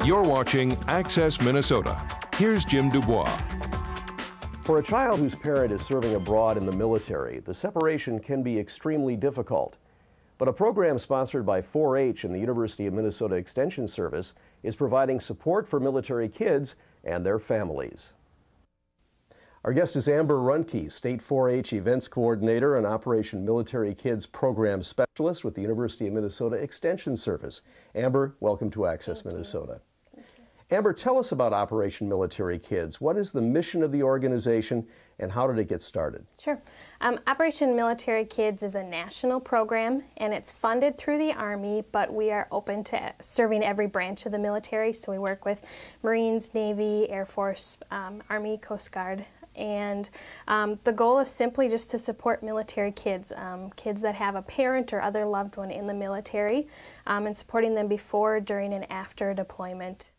You're watching Access Minnesota. Here's Jim Dubois. For a child whose parent is serving abroad in the military, the separation can be extremely difficult. But a program sponsored by 4-H and the University of Minnesota Extension Service is providing support for military kids and their families. Our guest is Amber Runke, State 4-H Events Coordinator and Operation Military Kids Program Specialist with the University of Minnesota Extension Service. Amber, welcome to Access Minnesota. Amber, tell us about Operation Military Kids. What is the mission of the organization and how did it get started? Sure. Operation Military Kids is a national program and it's funded through the Army, but we are open to serving every branch of the military. So we work with Marines, Navy, Air Force, Army, Coast Guard. And the goal is simply just to support military kids, kids that have a parent or other loved one in the military, and supporting them before, during, and after deployment.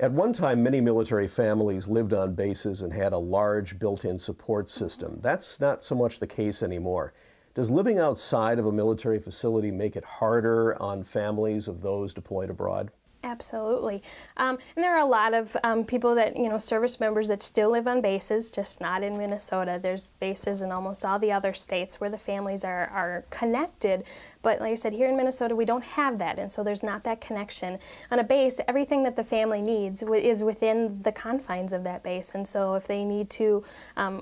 At one time, many military families lived on bases and had a large built-in support system. That's not so much the case anymore. Does living outside of a military facility make it harder on families of those deployed abroad? Absolutely. And there are a lot of people that, service members that still live on bases, just not in Minnesota. There's bases in almost all the other states where the families are connected. But like I said, here in Minnesota, we don't have that, and so there's not that connection. On a base, everything that the family needs is within the confines of that base, and so if they need to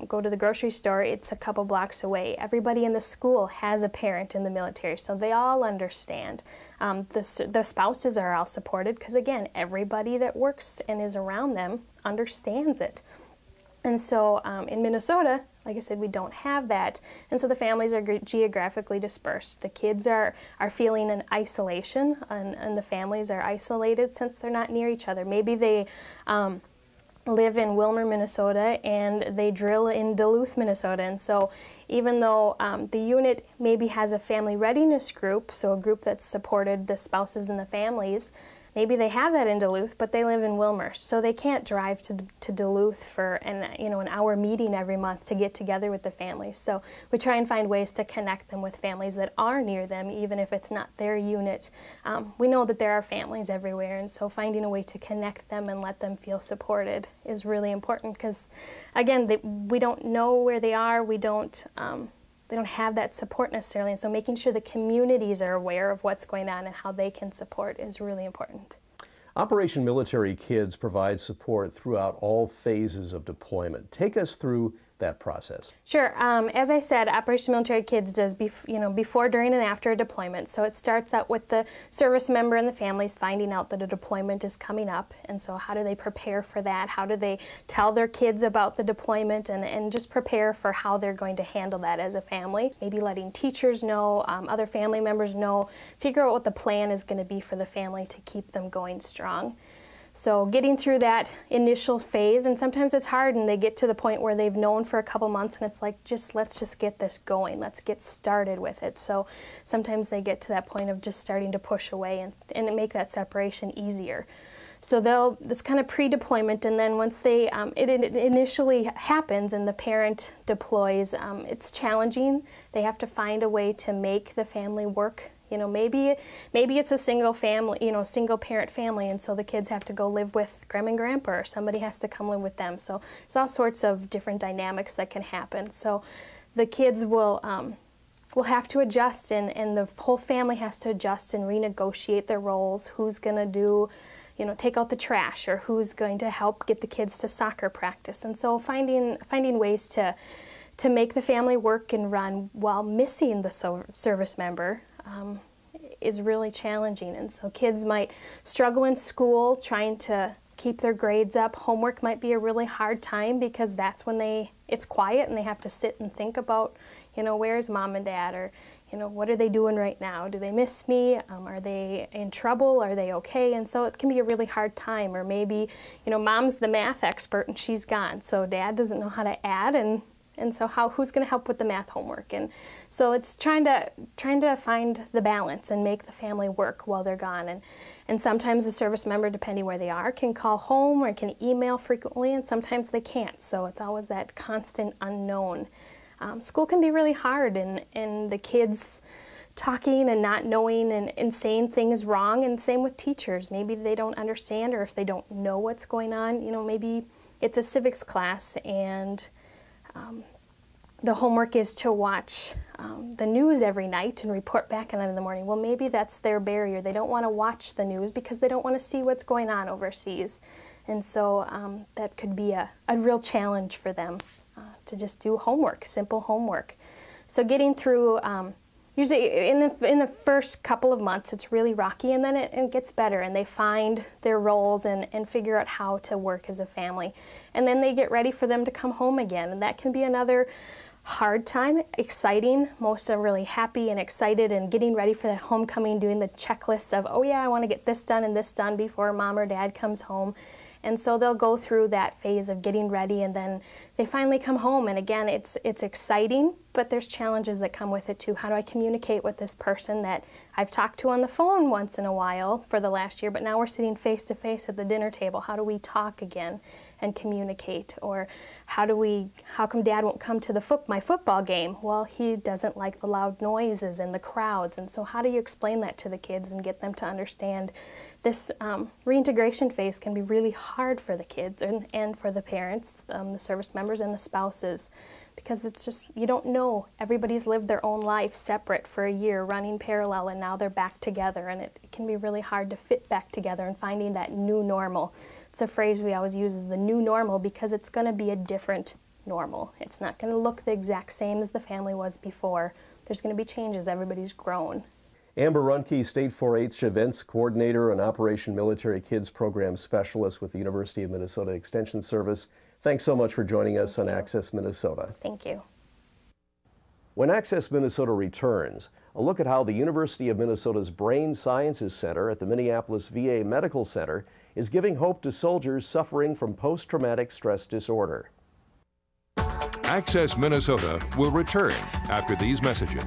go to the grocery store, it's a couple blocks away. Everybody in the school has a parent in the military, so they all understand. The spouses are all supported because, again, everybody that works and is around them understands it. And so in Minnesota, like I said, we don't have that, and so the families are geographically dispersed. The kids are feeling an isolation, and the families are isolated since they're not near each other. Maybe they live in Willmar, Minnesota, and they drill in Duluth, Minnesota, and so even though the unit maybe has a family readiness group, so a group that's supported the spouses and the families, maybe they have that in Duluth, but they live in Willmar, so they can't drive to Duluth for an hour meeting every month to get together with the families. So we try and find ways to connect them with families that are near them, even if it's not their unit. We know that there are families everywhere, and so finding a way to connect them and let them feel supported is really important because, again, we don't know where they are. They don't have that support necessarily, and so making sure the communities are aware of what's going on and how they can support is really important. Operation Military Kids provides support throughout all phases of deployment. Take us through that process. Sure. As I said, Operation Military Kids does before, during, and after a deployment. So it starts out with the service member and the families finding out that a deployment is coming up, and so how do they prepare for that? How do they tell their kids about the deployment and just prepare for how they're going to handle that as a family? Maybe letting teachers know, other family members know, figure out what the plan is going to be for the family to keep them going strong. So getting through that initial phase, and sometimes it's hard and they get to the point where they've known for a couple months and it's like, let's just get this going, let's get started with it. So sometimes they get to that point of just starting to push away and make that separation easier. So this kind of pre-deployment, and then once it initially happens and the parent deploys, it's challenging. They have to find a way to make the family work. Maybe it's a single family, single parent family, and so the kids have to go live with grandma and grandpa, or somebody has to come live with them. So there's all sorts of different dynamics that can happen. So the kids will have to adjust, and the whole family has to adjust and renegotiate their roles. Who's going to do, take out the trash, or who's going to help get the kids to soccer practice. And so finding ways to make the family work and run while missing the service member is really challenging. And so kids might struggle in school trying to keep their grades up. Homework might be a really hard time because that's when it's quiet and they have to sit and think about, where's mom and dad, or what are they doing right now? Do they miss me? Are they in trouble? Are they okay? And so it can be a really hard time. Or maybe, mom's the math expert and she's gone, so dad doesn't know how to add, and so who's going to help with the math homework? And so it's trying to find the balance and make the family work while they're gone. And sometimes the service member, depending where they are, can call home or can email frequently, and sometimes they can't. So it's always that constant unknown. School can be really hard, and the kids talking and not knowing and saying things wrong, and same with teachers. Maybe they don't understand, or if they don't know what's going on, you know, maybe it's a civics class and the homework is to watch the news every night and report back on it in the morning. Well, maybe that's their barrier. They don't want to watch the news because they don't want to see what's going on overseas. And so that could be a real challenge for them to just do homework, simple homework. So getting through, usually in the first couple of months, it's really rocky, and then it gets better, and they find their roles and figure out how to work as a family. And then they get ready for them to come home again, and that can be another hard time, exciting. Most are really happy and excited and getting ready for that homecoming, doing the checklist of, oh yeah, I want to get this done and this done before mom or dad comes home. And so they'll go through that phase of getting ready, and then they finally come home. And again, it's exciting, but there's challenges that come with it too. How do I communicate with this person that I've talked to on the phone once in a while for the last year, but now we're sitting face to face at the dinner table? How do we talk again and communicate? Or how come dad won't come to my football game? Well, he doesn't like the loud noises and the crowds. And so how do you explain that to the kids and get them to understand this reintegration phase can be really hard for the kids and for the parents, the service members and the spouses, because it's just, you don't know. Everybody's lived their own life separate for a year, running parallel, and now they're back together, and it can be really hard to fit back together and finding that new normal. It's a phrase we always use, is the new normal, because it's going to be a different normal. It's not going to look the exact same as the family was before. There's going to be changes. Everybody's grown. Amber Runke, State 4-H Events Coordinator and Operation Military Kids Program Specialist with the University of Minnesota Extension Service. Thanks so much for joining us on Access Minnesota. Thank you. When Access Minnesota returns, a look at how the University of Minnesota's Brain Sciences Center at the Minneapolis VA Medical Center is giving hope to soldiers suffering from post-traumatic stress disorder. Access Minnesota will return after these messages.